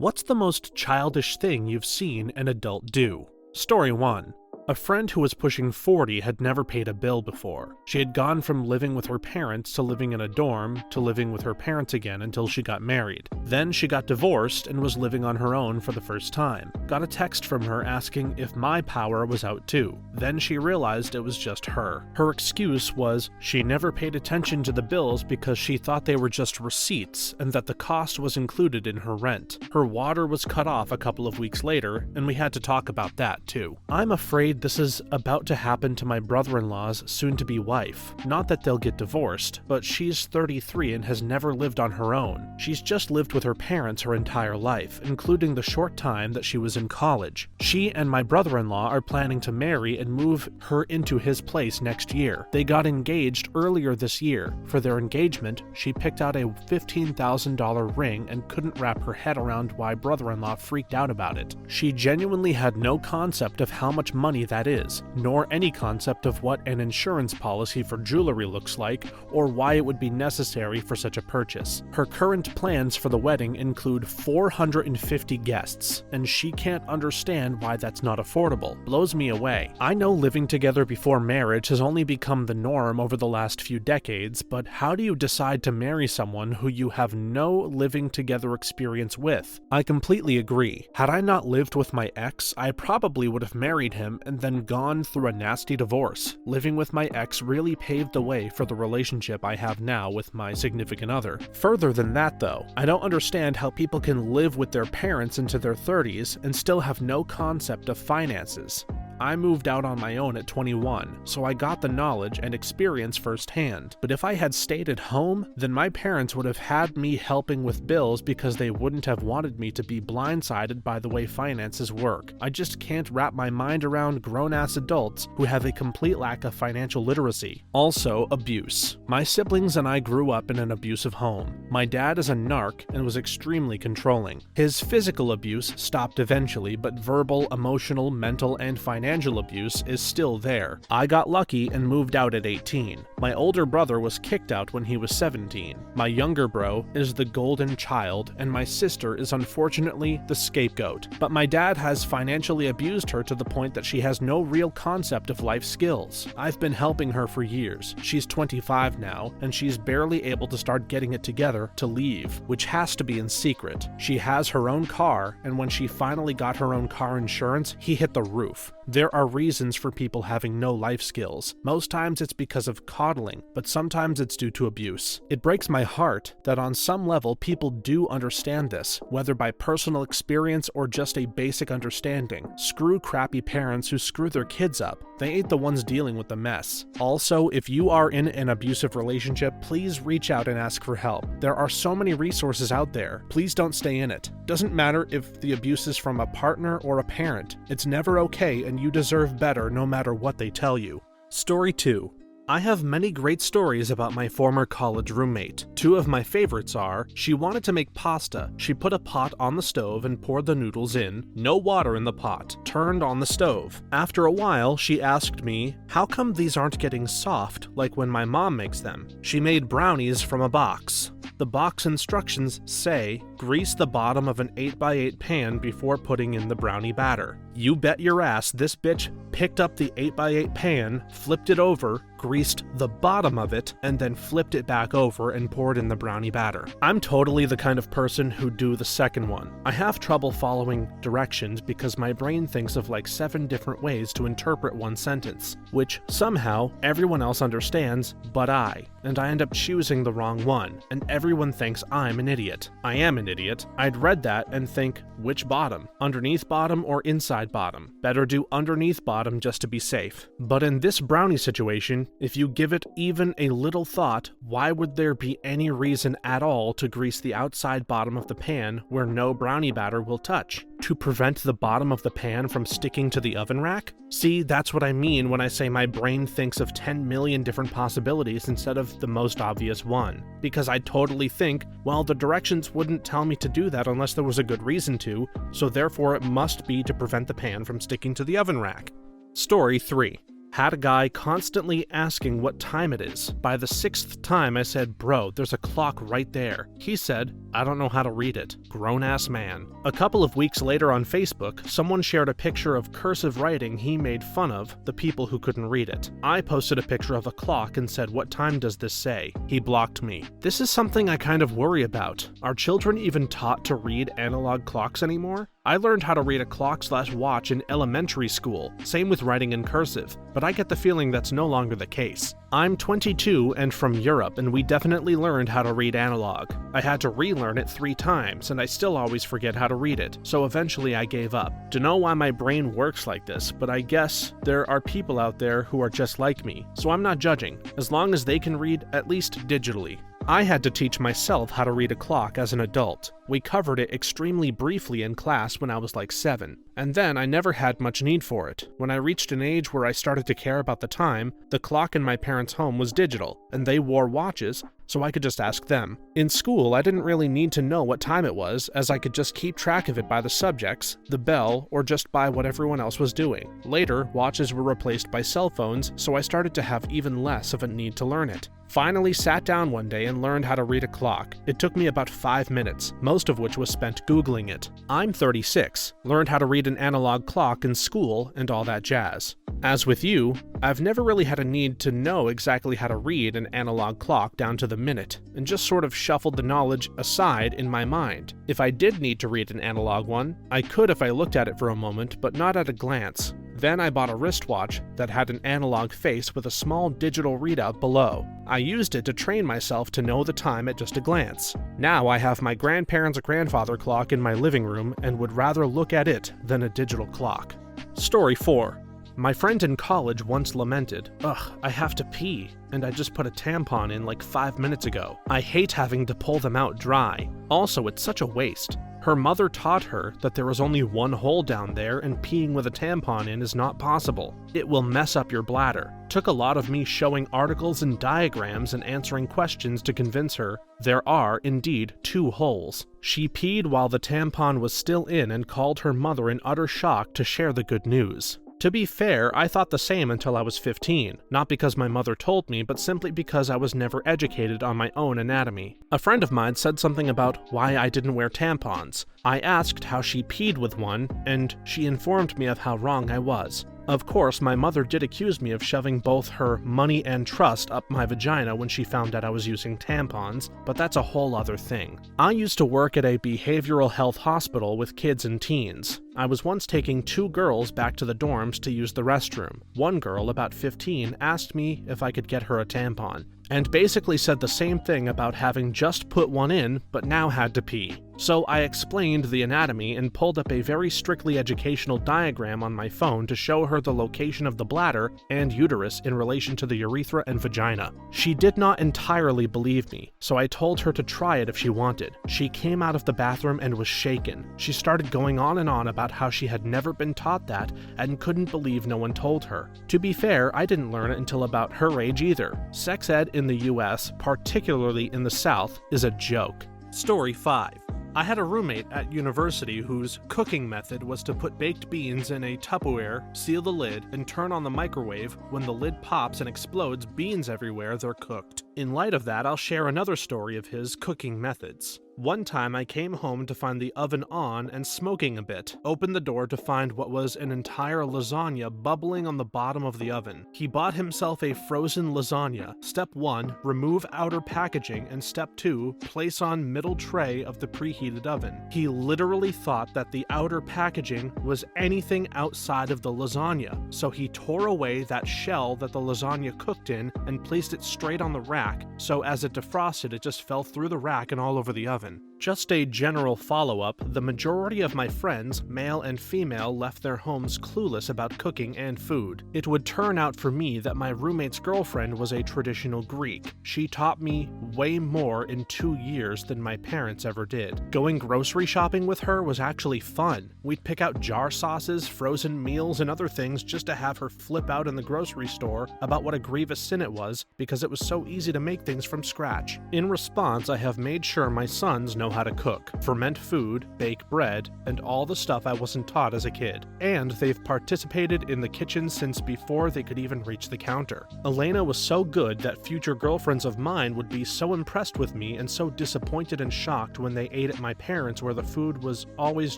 What's the most childish thing you've seen an adult do? Story 1. A friend who was pushing 40 had never paid a bill before. She had gone from living with her parents to living in a dorm to living with her parents again until she got married. Then she got divorced and was living on her own for the first time. Got a text from her asking if my power was out too. Then she realized it was just her. Her excuse was she never paid attention to the bills because she thought they were just receipts and that the cost was included in her rent. Her water was cut off a couple of weeks later, and we had to talk about that too. I'm afraid this is about to happen to my brother-in-law's soon-to-be wife. Not that they'll get divorced, but she's 33 and has never lived on her own. She's just lived with her parents her entire life, including the short time that she was in college. She and my brother-in-law are planning to marry and move her into his place next year. They got engaged earlier this year. For their engagement, she picked out a $15,000 ring and couldn't wrap her head around why brother-in-law freaked out about it. She genuinely had no concept of how much money that is, nor any concept of what an insurance policy for jewelry looks like or why it would be necessary for such a purchase. Her current plans for the wedding include 450 guests, and she can't understand why that's not affordable. Blows me away. I know living together before marriage has only become the norm over the last few decades, but how do you decide to marry someone who you have no living together experience with? I completely agree. Had I not lived with my ex, I probably would have married him and then gone through a nasty divorce. Living with my ex really paved the way for the relationship I have now with my significant other. Further than that though, I don't understand how people can live with their parents into their 30s and still have no concept of finances. I moved out on my own at 21, so I got the knowledge and experience firsthand. But if I had stayed at home, then my parents would have had me helping with bills because they wouldn't have wanted me to be blindsided by the way finances work. I just can't wrap my mind around grown-ass adults who have a complete lack of financial literacy. Also, abuse. My siblings and I grew up in an abusive home. My dad is a narc and was extremely controlling. His physical abuse stopped eventually, but verbal, emotional, mental, and financial abuse is still there. I got lucky and moved out at 18. My older brother was kicked out when he was 17. My younger bro is the golden child, and my sister is unfortunately the scapegoat. But my dad has financially abused her to the point that she has no real concept of life skills. I've been helping her for years. She's 25 now, and she's barely able to start getting it together to leave, which has to be in secret. She has her own car, and when she finally got her own car insurance, he hit the roof. There are reasons for people having no life skills. Most times it's because of coddling, but sometimes it's due to abuse. It breaks my heart that on some level people do understand this, whether by personal experience or just a basic understanding. Screw crappy parents who screw their kids up. They ain't the ones dealing with the mess. Also, if you are in an abusive relationship, please reach out and ask for help. There are so many resources out there. Please don't stay in it. Doesn't matter if the abuse is from a partner or a parent. It's never okay, and you deserve better no matter what they tell you. Story 2. I have many great stories about my former college roommate. Two of my favorites are, she wanted to make pasta. She put a pot on the stove and poured the noodles in, no water in the pot, turned on the stove. After a while, she asked me, how come these aren't getting soft like when my mom makes them? She made brownies from a box. The box instructions say, grease the bottom of an 8x8 pan before putting in the brownie batter. You bet your ass this bitch picked up the 8x8 pan, flipped it over, greased the bottom of it, and then flipped it back over and poured in the brownie batter. I'm totally the kind of person who'd do the second one. I have trouble following directions because my brain thinks of like 7 different ways to interpret one sentence, which somehow everyone else understands but I, and I end up choosing the wrong one, and everyone thinks I'm an idiot. I am an idiot. I'd read that and think, which bottom? Underneath bottom or inside bottom? Better do underneath bottom just to be safe. But in this brownie situation, if you give it even a little thought, why would there be any reason at all to grease the outside bottom of the pan where no brownie batter will touch? To prevent the bottom of the pan from sticking to the oven rack? See, that's what I mean when I say my brain thinks of 10 million different possibilities instead of the most obvious one. Because I totally think, well, the directions wouldn't tell me to do that unless there was a good reason to, so therefore it must be to prevent the pan from sticking to the oven rack. Story 3. Had a guy constantly asking what time it is. By the 6th time I said, "Bro, there's a clock right there." He said, "I don't know how to read it." Grown-ass man. A couple of weeks later on Facebook, someone shared a picture of cursive writing he made fun of the people who couldn't read it. I posted a picture of a clock and said, "What time does this say?" He blocked me. This is something I kind of worry about. Are children even taught to read analog clocks anymore? I learned how to read a clock/watch in elementary school, same with writing in cursive, but I get the feeling that's no longer the case. I'm 22 and from Europe, and we definitely learned how to read analog. I had to relearn it 3 times, and I still always forget how to read it, so eventually I gave up. Don't know why my brain works like this, but I guess there are people out there who are just like me, so I'm not judging, as long as they can read at least digitally. I had to teach myself how to read a clock as an adult. We covered it extremely briefly in class when I was like 7, and then I never had much need for it. When I reached an age where I started to care about the time, the clock in my parents' home was digital, and they wore watches, so I could just ask them. In school, I didn't really need to know what time it was, as I could just keep track of it by the subjects, the bell, or just by what everyone else was doing. Later, watches were replaced by cell phones, so I started to have even less of a need to learn it. Finally sat down one day and learned how to read a clock. It took me about 5 minutes, most of which was spent Googling it. I'm 36, learned how to read an analog clock in school and all that jazz. As with you, I've never really had a need to know exactly how to read an analog clock down to the minute, and just sort of shuffled the knowledge aside in my mind. If I did need to read an analog one, I could if I looked at it for a moment, but not at a glance. Then I bought a wristwatch that had an analog face with a small digital readout below. I used it to train myself to know the time at just a glance. Now I have my grandparents' grandfather clock in my living room and would rather look at it than a digital clock. Story 4. My friend in college once lamented, "Ugh, I have to pee, and I just put a tampon in like 5 minutes ago. I hate having to pull them out dry. Also, it's such a waste." Her mother taught her that there is only one hole down there and peeing with a tampon in is not possible. It will mess up your bladder. Took a lot of me showing articles and diagrams and answering questions to convince her there are indeed 2 holes. She peed while the tampon was still in and called her mother in utter shock to share the good news. To be fair, I thought the same until I was 15, not because my mother told me, but simply because I was never educated on my own anatomy. A friend of mine said something about why I didn't wear tampons. I asked how she peed with one, and she informed me of how wrong I was. Of course, my mother did accuse me of shoving both her money and trust up my vagina when she found out I was using tampons, but that's a whole other thing. I used to work at a behavioral health hospital with kids and teens. I was once taking 2 girls back to the dorms to use the restroom. One girl, about 15, asked me if I could get her a tampon, and basically said the same thing about having just put one in, but now had to pee. So I explained the anatomy and pulled up a very strictly educational diagram on my phone to show her the location of the bladder and uterus in relation to the urethra and vagina. She did not entirely believe me, so I told her to try it if she wanted. She came out of the bathroom and was shaken. She started going on and on about how she had never been taught that and couldn't believe no one told her. To be fair, I didn't learn it until about her age either. Sex ed in the US, particularly in the South, is a joke. Story 5. I had a roommate at university whose cooking method was to put baked beans in a Tupperware, seal the lid, and turn on the microwave. When the lid pops and explodes beans everywhere, they're cooked. In light of that, I'll share another story of his cooking methods. One time I came home to find the oven on and smoking a bit. Opened the door to find what was an entire lasagna bubbling on the bottom of the oven. He bought himself a frozen lasagna. Step 1, remove outer packaging, and step 2, place on middle tray of the preheated oven. He literally thought that the outer packaging was anything outside of the lasagna, so he tore away that shell that the lasagna cooked in and placed it straight on the rack, so as it defrosted it just fell through the rack and all over the oven. Just a general follow-up, the majority of my friends, male and female, left their homes clueless about cooking and food. It would turn out for me that my roommate's girlfriend was a traditional Greek. She taught me way more in 2 years than my parents ever did. Going grocery shopping with her was actually fun. We'd pick out jar sauces, frozen meals, and other things just to have her flip out in the grocery store about what a grievous sin it was because it was so easy to make things from scratch. In response, I have made sure my sons know how to cook, ferment food, bake bread, and all the stuff I wasn't taught as a kid. And they've participated in the kitchen since before they could even reach the counter. Elena was so good that future girlfriends of mine would be so impressed with me and so disappointed and shocked when they ate at my parents' where the food was always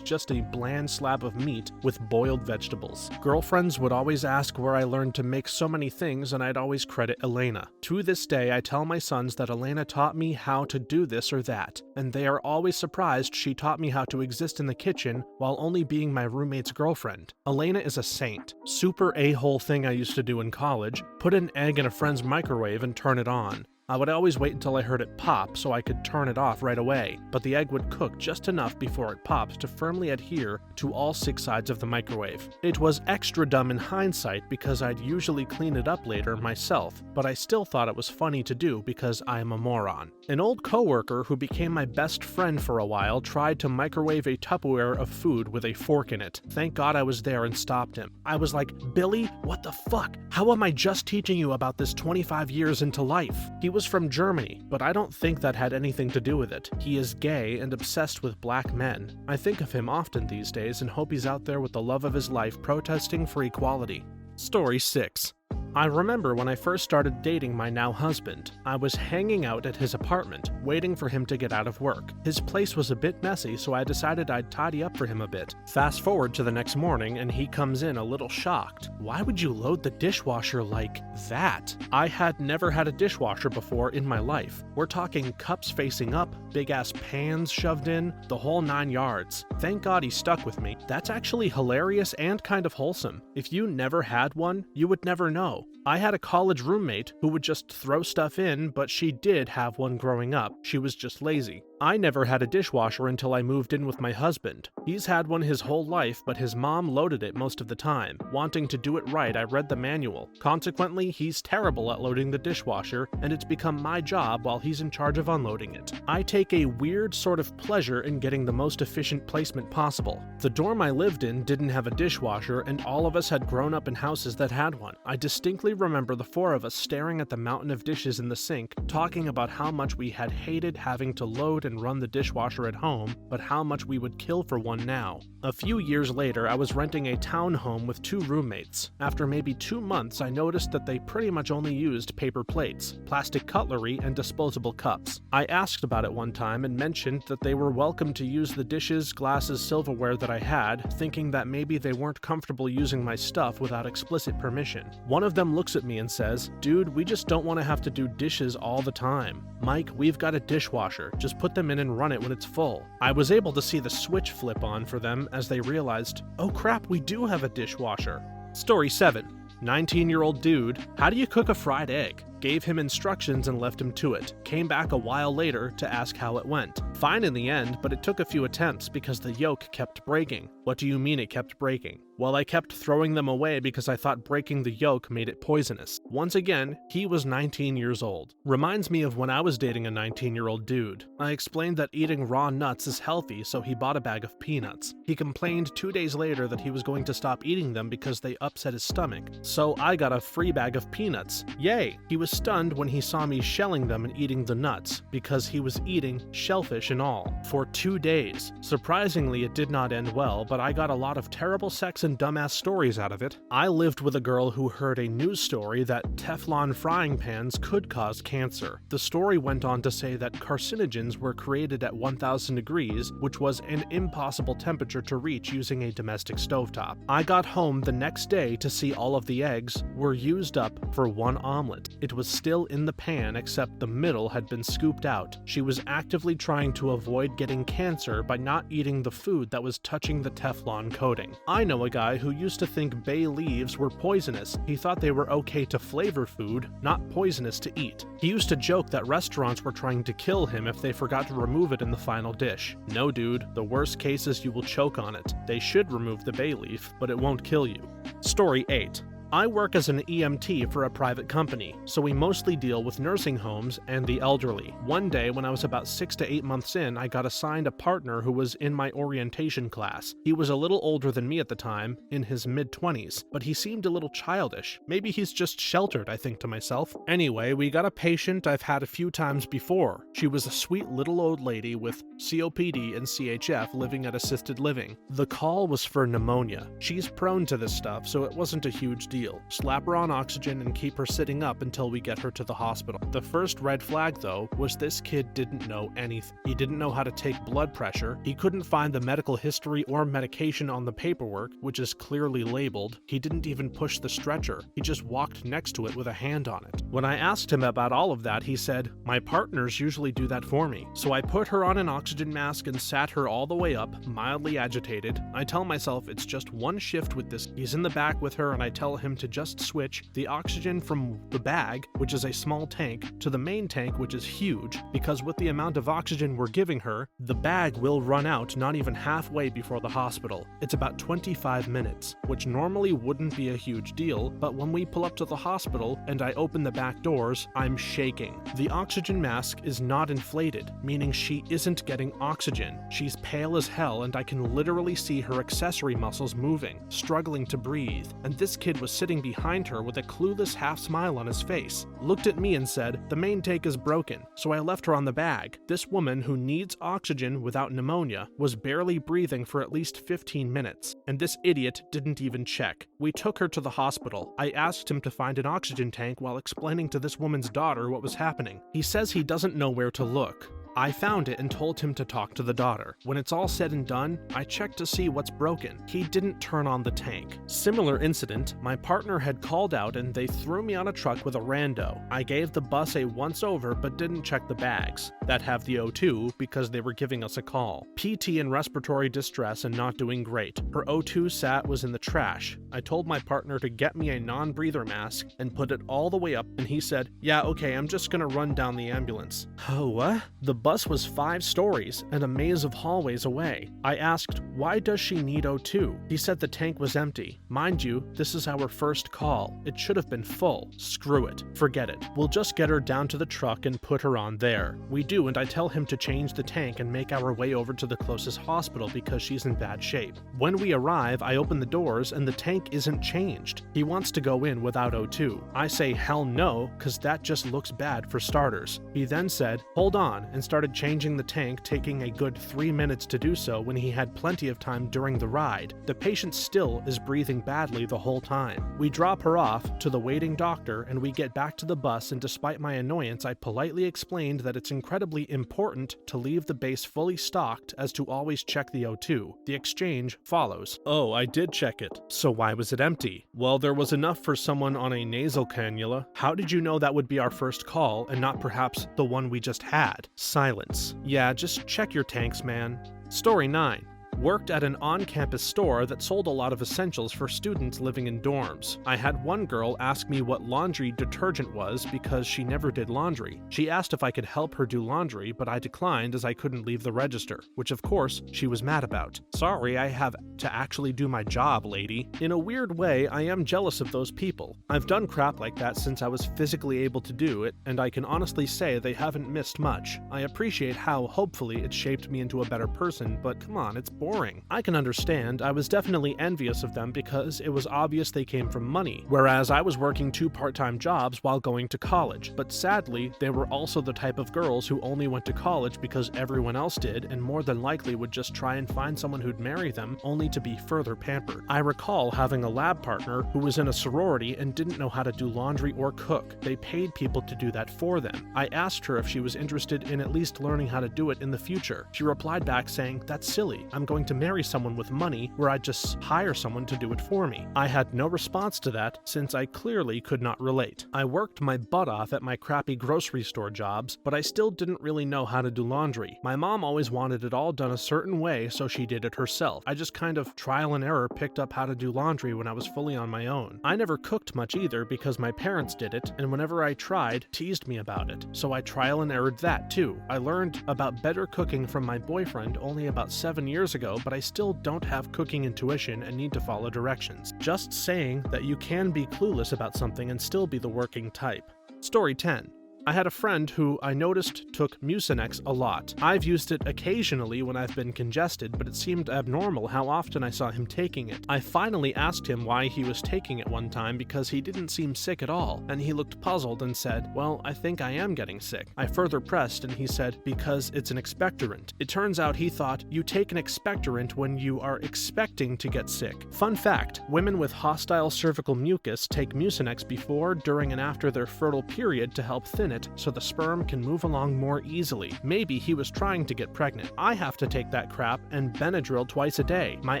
just a bland slab of meat with boiled vegetables. Girlfriends would always ask where I learned to make so many things, and I'd always credit Elena. To this day, I tell my sons that Elena taught me how to do this or that, and they are always surprised she taught me how to exist in the kitchen while only being my roommate's girlfriend. Elena is a saint. Super a-hole thing I used to do in college: put an egg in a friend's microwave and turn it on. I would always wait until I heard it pop so I could turn it off right away, but the egg would cook just enough before it popped to firmly adhere to all 6 sides of the microwave. It was extra dumb in hindsight because I'd usually clean it up later myself, but I still thought it was funny to do because I am a moron. An old coworker who became my best friend for a while tried to microwave a Tupperware of food with a fork in it. Thank God I was there and stopped him. I was like, "Billy, what the fuck? How am I just teaching you about this 25 years into life?" He was from Germany, but I don't think that had anything to do with it. He is gay and obsessed with black men. I think of him often these days and hope he's out there with the love of his life protesting for equality. Story 6. I remember when I first started dating my now husband. I was hanging out at his apartment, waiting for him to get out of work. His place was a bit messy, so I decided I'd tidy up for him a bit. Fast forward to the next morning, and he comes in a little shocked. "Why would you load the dishwasher like that?" I had never had a dishwasher before in my life. We're talking cups facing up, big-ass pans shoved in, the whole 9 yards. Thank God he stuck with me. That's actually hilarious and kind of wholesome. If you never had one, you would never know. I had a college roommate who would just throw stuff in, but she did have one growing up. She was just lazy. I never had a dishwasher until I moved in with my husband. He's had one his whole life, but his mom loaded it most of the time. Wanting to do it right, I read the manual. Consequently, he's terrible at loading the dishwasher, and it's become my job while he's in charge of unloading it. I take a weird sort of pleasure in getting the most efficient placement possible. The dorm I lived in didn't have a dishwasher, and all of us had grown up in houses that had one. I distinctly remember the 4 of us staring at the mountain of dishes in the sink, talking about how much we had hated having to load and run the dishwasher at home, but how much we would kill for one now. A few years later, I was renting a townhome with 2 roommates. After maybe 2 months, I noticed that they pretty much only used paper plates, plastic cutlery, and disposable cups. I asked about it one time and mentioned that they were welcome to use the dishes, glasses, silverware that I had, thinking that maybe they weren't comfortable using my stuff without explicit permission. One of them looks at me and says, "Dude, we just don't want to have to do dishes all the time. Mike, we've got a dishwasher. Just put them in and run it when it's full." I was able to see the switch flip on for them as they realized, "Oh crap, we do have a dishwasher." Story 7. 19-year-old dude. How do you cook a fried egg? Gave him instructions and left him to it. Came back a while later to ask how it went. Fine in the end, but it took a few attempts because the yolk kept breaking. What do you mean it kept breaking? Well, I kept throwing them away because I thought breaking the yolk made it poisonous. Once again, he was 19 years old. Reminds me of when I was dating a 19-year-old dude. I explained that eating raw nuts is healthy, so he bought a bag of peanuts. He complained 2 days later that he was going to stop eating them because they upset his stomach. So I got a free bag of peanuts. Yay! He was stunned when he saw me shelling them and eating the nuts, because he was eating shellfish and all, for 2 days. Surprisingly, it did not end well, but I got a lot of terrible sex and dumbass stories out of it. I lived with a girl who heard a news story that Teflon frying pans could cause cancer. The story went on to say that carcinogens were created at 1000 degrees, which was an impossible temperature to reach using a domestic stovetop. I got home the next day to see all of the eggs were used up for one omelet. It was still in the pan, except the middle had been scooped out. She was actively trying to avoid getting cancer by not eating the food that was touching the Teflon coating. I know a guy who used to think bay leaves were poisonous. He thought they were okay to flavor food, not poisonous to eat. He used to joke that restaurants were trying to kill him if they forgot to remove it in the final dish. No, dude, the worst case is you will choke on it. They should remove the bay leaf, but it won't kill you. Story 8. I work as an EMT for a private company, so we mostly deal with nursing homes and the elderly. One day, when I was about 6 to 8 months in, I got assigned a partner who was in my orientation class. He was a little older than me at the time, in his mid-20s, but he seemed a little childish. Maybe he's just sheltered, I think to myself. Anyway, we got a patient I've had a few times before. She was a sweet little old lady with COPD and CHF living at assisted living. The call was for pneumonia. She's prone to this stuff, so it wasn't a huge deal. Slap her on oxygen and keep her sitting up until we get her to the hospital. The first red flag, though, was this kid didn't know anything. He didn't know how to take blood pressure. He couldn't find the medical history or medication on the paperwork, which is clearly labeled. He didn't even push the stretcher. He just walked next to it with a hand on it. When I asked him about all of that, he said, "My partners usually do that for me." So I put her on an oxygen mask and sat her all the way up, mildly agitated. I tell myself it's just one shift with this. He's in the back with her, and I tell him to just switch the oxygen from the bag, which is a small tank, to the main tank, which is huge, because with the amount of oxygen we're giving her, the bag will run out not even halfway before the hospital. It's about 25 minutes, which normally wouldn't be a huge deal, but when we pull up to the hospital and I open the back doors, I'm shaking. The oxygen mask is not inflated, meaning she isn't getting oxygen. She's pale as hell, and I can literally see her accessory muscles moving, struggling to breathe, and this kid was sitting behind her with a clueless half smile on his face, looked at me and said, "The main tank is broken," so I left her on the bag. This woman, who needs oxygen without pneumonia, was barely breathing for at least 15 minutes, and this idiot didn't even check. We took her to the hospital. I asked him to find an oxygen tank while explaining to this woman's daughter what was happening. He says he doesn't know where to look. I found it and told him to talk to the daughter. When it's all said and done, I checked to see what's broken. He didn't turn on the tank. Similar incident, my partner had called out and they threw me on a truck with a rando. I gave the bus a once-over but didn't check the bags that have the O2 because they were giving us a call. PT and respiratory distress and not doing great. Her O2 sat was in the trash. I told my partner to get me a non-breather mask and put it all the way up, and he said, "Yeah, okay, I'm just gonna run down the ambulance." Oh, what? The bus was 5 stories and a maze of hallways away. I asked, "Why does she need O2? He said the tank was empty. Mind you, this is our first call. It should have been full. Screw it. Forget it. We'll just get her down to the truck and put her on there." We do, and I tell him to change the tank and make our way over to the closest hospital because she's in bad shape. When we arrive, I open the doors and the tank isn't changed. He wants to go in without O2. I say hell no, cause that just looks bad for starters. He then said, "Hold on," and started changing the tank, taking a good 3 minutes to do so when he had plenty of time during the ride. The patient still is breathing badly the whole time. We drop her off to the waiting doctor and we get back to the bus, and despite my annoyance, I politely explained that it's incredibly important to leave the base fully stocked as to always check the O2. The exchange follows. "Oh, I did check it. So why was it empty?" "Well, there was enough for someone on a nasal cannula." "How did you know that would be our first call and not perhaps the one we just had?" Silence. "Yeah, just check your tanks, man." Story 9. Worked at an on-campus store that sold a lot of essentials for students living in dorms. I had one girl ask me what laundry detergent was because she never did laundry. She asked if I could help her do laundry, but I declined as I couldn't leave the register, which of course she was mad about. "Sorry, I have to actually do my job, lady." In a weird way, I am jealous of those people. I've done crap like that since I was physically able to do it, and I can honestly say they haven't missed much. I appreciate how, hopefully, it shaped me into a better person, but come on, it's boring. I can understand. I was definitely envious of them because it was obvious they came from money, whereas I was working 2 part-time jobs while going to college. But sadly, they were also the type of girls who only went to college because everyone else did, and more than likely would just try and find someone who'd marry them, only to be further pampered. I recall having a lab partner who was in a sorority and didn't know how to do laundry or cook. They paid people to do that for them. I asked her if she was interested in at least learning how to do it in the future. She replied back saying, "That's silly. I'm going to marry someone with money where I'd just hire someone to do it for me." I had no response to that since I clearly could not relate. I worked my butt off at my crappy grocery store jobs, but I still didn't really know how to do laundry. My mom always wanted it all done a certain way, so she did it herself. I just kind of trial and error picked up how to do laundry when I was fully on my own. I never cooked much either because my parents did it, and whenever I tried, teased me about it. So I trial and errored that too. I learned about better cooking from my boyfriend only about 7 years ago ago, but I still don't have cooking intuition and need to follow directions. Just saying that you can be clueless about something and still be the working type. Story 10. I had a friend who I noticed took Mucinex a lot. I've used it occasionally when I've been congested, but it seemed abnormal how often I saw him taking it. I finally asked him why he was taking it one time because he didn't seem sick at all, and he looked puzzled and said, "Well, I think I am getting sick." I further pressed and he said, "Because it's an expectorant." It turns out he thought you take an expectorant when you are expecting to get sick. Fun fact, women with hostile cervical mucus take Mucinex before, during, and after their fertile period to help thin it so the sperm can move along more easily. Maybe he was trying to get pregnant. I have to take that crap and Benadryl twice a day. My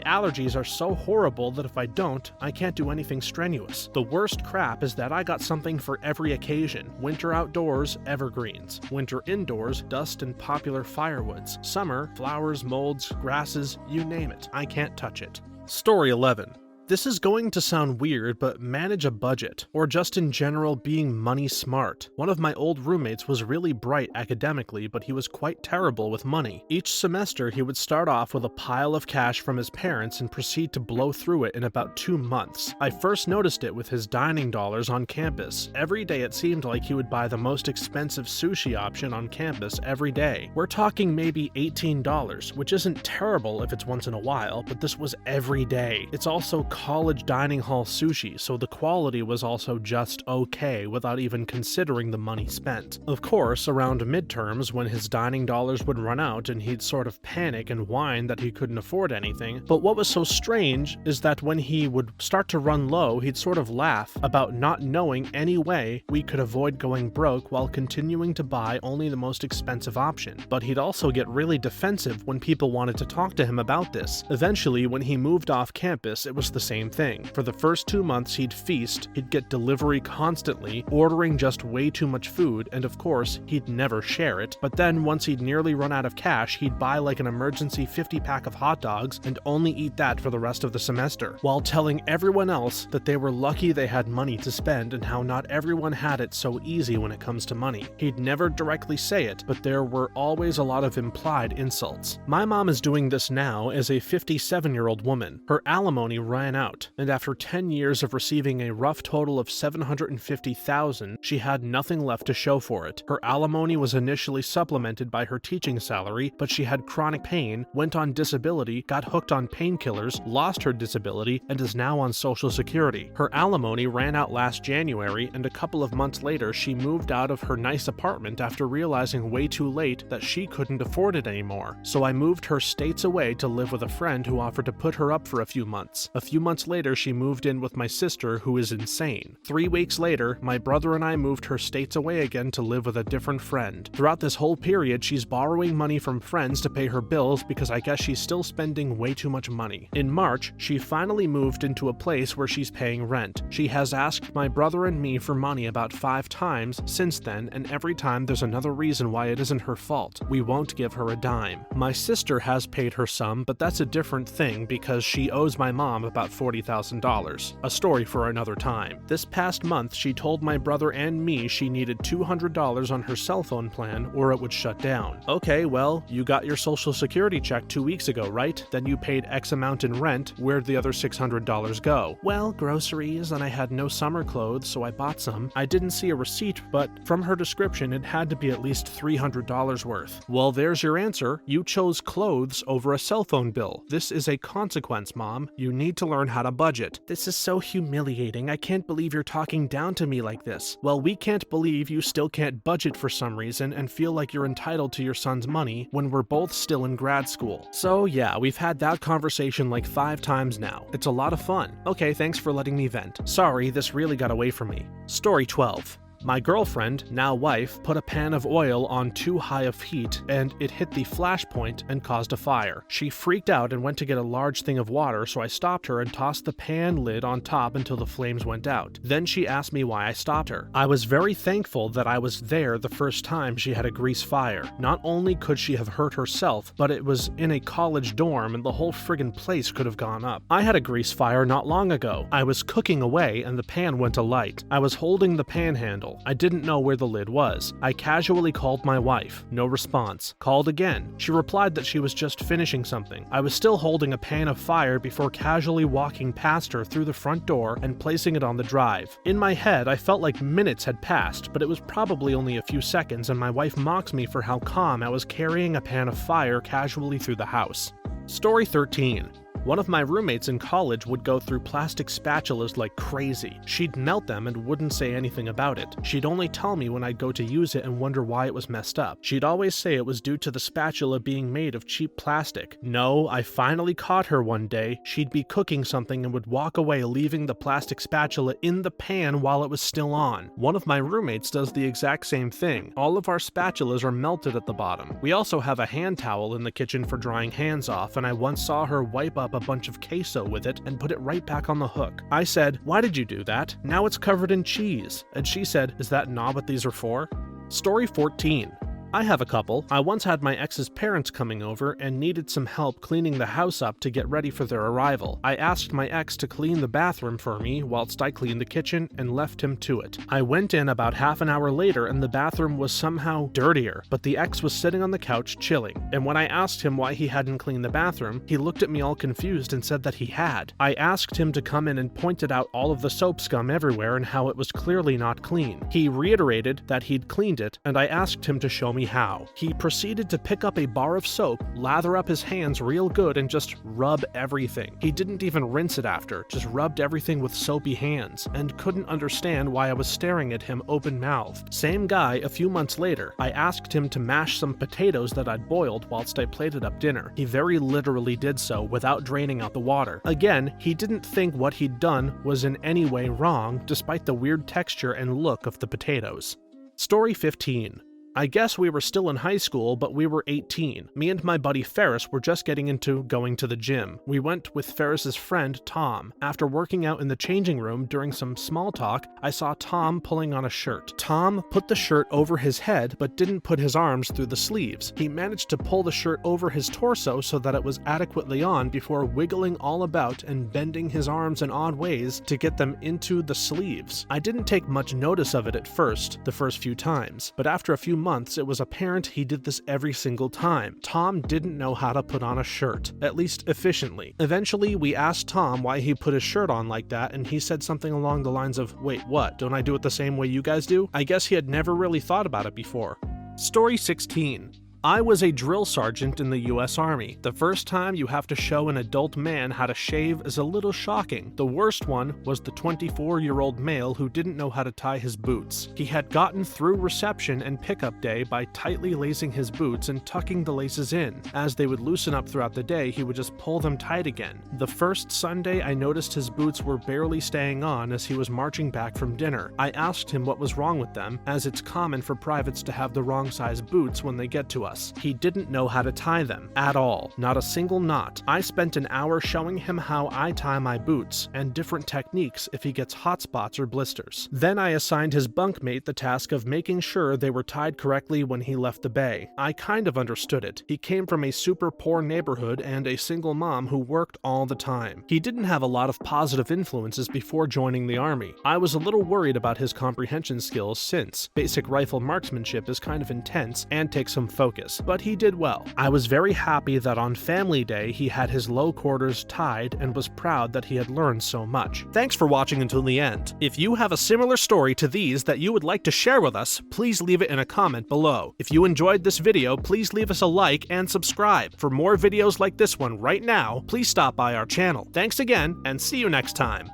allergies are so horrible that if I don't, I can't do anything strenuous. The worst crap is that I got something for every occasion. Winter outdoors, evergreens. Winter indoors, dust and popular firewoods. Summer, flowers, molds, grasses, you name it. I can't touch it. Story 11. This is going to sound weird, but manage a budget, or just in general being money smart. One of my old roommates was really bright academically, but he was quite terrible with money. Each semester he would start off with a pile of cash from his parents and proceed to blow through it in about 2 months. I first noticed it with his dining dollars on campus. Every day it seemed like he would buy the most expensive sushi option on campus every day. We're talking maybe $18, which isn't terrible if it's once in a while, but this was every day. It's also college dining hall sushi, so the quality was also just okay without even considering the money spent. Of course, around midterms, when his dining dollars would run out and he'd sort of panic and whine that he couldn't afford anything, but what was so strange is that when he would start to run low, he'd sort of laugh about not knowing any way we could avoid going broke while continuing to buy only the most expensive option. But he'd also get really defensive when people wanted to talk to him about this. Eventually, when he moved off campus, it was the same thing. For the first 2 months he'd feast, he'd get delivery constantly, ordering just way too much food, and of course, he'd never share it. But then once he'd nearly run out of cash, he'd buy like an emergency 50-pack of hot dogs and only eat that for the rest of the semester, while telling everyone else that they were lucky they had money to spend and how not everyone had it so easy when it comes to money. He'd never directly say it, but there were always a lot of implied insults. My mom is doing this now as a 57-year-old woman. Her alimony ran out, and after 10 years of receiving a rough total of $750,000, she had nothing left to show for it. Her alimony was initially supplemented by her teaching salary, but she had chronic pain, went on disability, got hooked on painkillers, lost her disability, and is now on Social Security. Her alimony ran out last January, and a couple of months later she moved out of her nice apartment after realizing way too late that she couldn't afford it anymore. So I moved her states away to live with a friend who offered to put her up for a few months. A few months later, she moved in with my sister, who is insane. 3 weeks later, my brother and I moved her states away again to live with a different friend. Throughout this whole period, she's borrowing money from friends to pay her bills because I guess she's still spending way too much money. In March, she finally moved into a place where she's paying rent. She has asked my brother and me for money about 5 times since then, and every time there's another reason why it isn't her fault. We won't give her a dime. My sister has paid her some, but that's a different thing because she owes my mom about $40,000. A story for another time. This past month, she told my brother and me she needed $200 on her cell phone plan or it would shut down. Okay, well, you got your Social Security check 2 weeks ago, right? Then you paid X amount in rent. Where'd the other $600 go? Well, groceries, and I had no summer clothes, so I bought some. I didn't see a receipt, but from her description, it had to be at least $300 worth. Well, there's your answer. You chose clothes over a cell phone bill. This is a consequence, Mom. You need to learn how to budget. This is so humiliating. I can't believe you're talking down to me like this. Well, we can't believe you still can't budget for some reason and feel like you're entitled to your son's money when we're both still in grad school. So yeah, we've had that conversation like 5 times now. It's a lot of fun. Okay, thanks for letting me vent. Sorry, this really got away from me. Story 12. My girlfriend, now wife, put a pan of oil on too high of heat and it hit the flash point and caused a fire. She freaked out and went to get a large thing of water, so I stopped her and tossed the pan lid on top until the flames went out. Then she asked me why I stopped her. I was very thankful that I was there the first time she had a grease fire. Not only could she have hurt herself, but it was in a college dorm and the whole friggin' place could have gone up. I had a grease fire not long ago. I was cooking away and the pan went alight. I was holding the pan handle. bottle. I didn't know where the lid was. I casually called my wife. No response. Called again. She replied that she was just finishing something. I was still holding a pan of fire before casually walking past her through the front door and placing it on the drive. In my head, I felt like minutes had passed, but it was probably only a few seconds, and my wife mocks me for how calm I was carrying a pan of fire casually through the house. Story 13. One of my roommates in college would go through plastic spatulas like crazy. She'd melt them and wouldn't say anything about it. She'd only tell me when I'd go to use it and wonder why it was messed up. She'd always say it was due to the spatula being made of cheap plastic. No, I finally caught her one day. She'd be cooking something and would walk away, leaving the plastic spatula in the pan while it was still on. One of my roommates does the exact same thing. All of our spatulas are melted at the bottom. We also have a hand towel in the kitchen for drying hands off, and I once saw her wipe up a bunch of queso with it and put it right back on the hook. I said, "Why did you do that? Now it's covered in cheese." And she said, "Is that not what these are for?" Story 14. I have a couple. I once had my ex's parents coming over and needed some help cleaning the house up to get ready for their arrival. I asked my ex to clean the bathroom for me whilst I cleaned the kitchen and left him to it. I went in about half an hour later and the bathroom was somehow dirtier, but the ex was sitting on the couch chilling. And when I asked him why he hadn't cleaned the bathroom, he looked at me all confused and said that he had. I asked him to come in and pointed out all of the soap scum everywhere and how it was clearly not clean. He reiterated that he'd cleaned it, and I asked him to show me how. He proceeded to pick up a bar of soap, lather up his hands real good, and just rub everything. He didn't even rinse it after, just rubbed everything with soapy hands, and couldn't understand why I was staring at him open-mouthed. Same guy a few months later. I asked him to mash some potatoes that I'd boiled whilst I plated up dinner. He very literally did so without draining out the water. Again, he didn't think what he'd done was in any way wrong, despite the weird texture and look of the potatoes. Story 15. I guess we were still in high school, but we were 18. Me and my buddy Ferris were just getting into going to the gym. We went with Ferris's friend, Tom. After working out in the changing room during some small talk, I saw Tom pulling on a shirt. Tom put the shirt over his head, but didn't put his arms through the sleeves. He managed to pull the shirt over his torso so that it was adequately on before wiggling all about and bending his arms in odd ways to get them into the sleeves. I didn't take much notice of it at first, the first few times, but after a few months, it was apparent he did this every single time. Tom didn't know how to put on a shirt, at least efficiently. Eventually, we asked Tom why he put his shirt on like that, and he said something along the lines of, "Wait, what? Don't I do it the same way you guys do?" I guess he had never really thought about it before. Story 16. I was a drill sergeant in the US Army. The first time you have to show an adult man how to shave is a little shocking. The worst one was the 24-year-old male who didn't know how to tie his boots. He had gotten through reception and pickup day by tightly lacing his boots and tucking the laces in. As they would loosen up throughout the day, he would just pull them tight again. The first Sunday, I noticed his boots were barely staying on as he was marching back from dinner. I asked him what was wrong with them, as it's common for privates to have the wrong size boots when they get to us. He didn't know how to tie them at all, not a single knot. I spent an hour showing him how I tie my boots and different techniques if he gets hot spots or blisters. Then I assigned his bunkmate the task of making sure they were tied correctly when he left the bay. I kind of understood it. He came from a super poor neighborhood and a single mom who worked all the time. He didn't have a lot of positive influences before joining the army. I was a little worried about his comprehension skills since basic rifle marksmanship is kind of intense and takes some focus. But he did well. I was very happy that on family day he had his low quarters tied and was proud that he had learned so much. Thanks for watching until the end. If you have a similar story to these that you would like to share with us, please leave it in a comment below. If you enjoyed this video, please leave us a like and subscribe. For more videos like this one right now, please stop by our channel. Thanks again, and see you next time.